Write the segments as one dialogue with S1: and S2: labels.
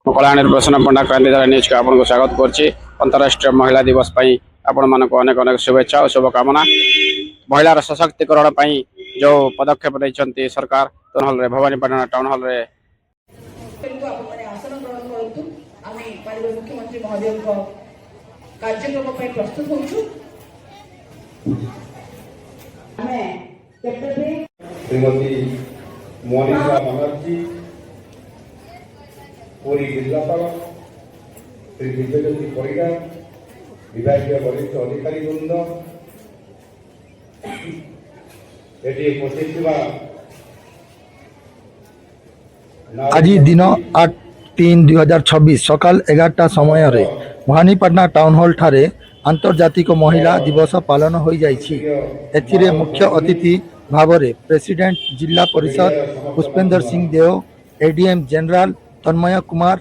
S1: कलाहांडी प्रसन्न पंडा क्रांतिधारा न्यूज को आपको स्वागत करछि। अंतर्राष्ट्रीय महिला दिवस पई आपण मानक अनेक अनेक शुभेच्छा और शुभकामना। महिलार सशक्तिकरण पई जो पदक्षेप लेछंती सरकार टाउन हॉल रे भवानीपाटना टाउन हॉल रे
S2: आसन ग्रहण करतु आमे माननीय मुख्यमंत्री महोदय को कार्यक्रम पई प्रस्तुत होछु। आमे सेक्रेटरी
S3: श्रीमती मोनिका बनर्जी, पूरी जिलापाल श्री दिव्यज्योति परिडा, विभागीय वरिष्ठ अधिकारी वृंद, एटी उपस्थित
S4: आज दिन 8/3/2026 सकाल 11टा समय रे भवानीपाटना टाउन हॉल ठारे आंतर्जातिक महिला दिवस पालन हो जाइछि। एथिरे मुख्य अतिथि Bhavre president Zila Parishad Pushpendra Singh Deo, ADM general Tanmay Kumar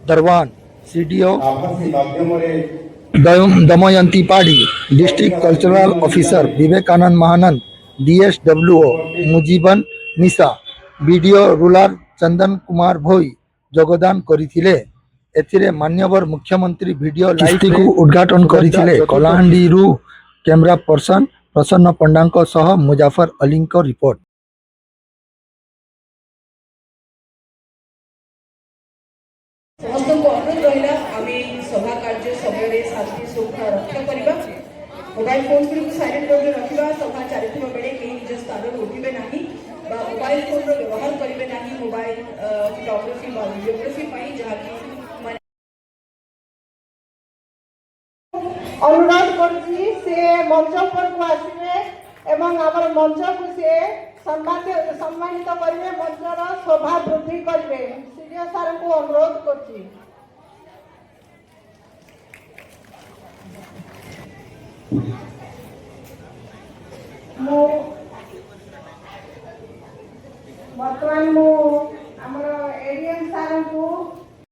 S4: Darwan, CDO Damayanti Padi, district cultural officer Vivekananda Mahanand, DSWO Mujiban Nisha, BDO rural Chandan Kumar Bhoi योगदान करिथिले। एथिरे मान्यवर मुख्यमंत्री वीडियो लाइव को उद्घाटन करिथिले। कलाहांडी रु कैमरा पर्सन प्रसन्न पंडांक सह मुजाफर अली को रिपोर्ट।
S2: समस्त को अनुरोध रहिला आमे सभा कार्य समय शांति सुरक्षा रक्षा करबा। मोबाइल फोन को साइलेंट मोड में रखिबा। सभा चारिथिबा बेले केही निज स्थान रे उठिबे नाही बा मोबाइल फोन रो व्यवहार करिबे नाही। मोबाइल फोटोग्राफी बा वीडियोग्राफी पई जहा कि
S5: अनुरोध करछि से मंच पर को आसीबे एवं हमर मंच को से सम्मानित करिवे, मंचर शोभा वृद्धि करिवे। सीडीओ सर को अनुरोध करछि। वर्तमान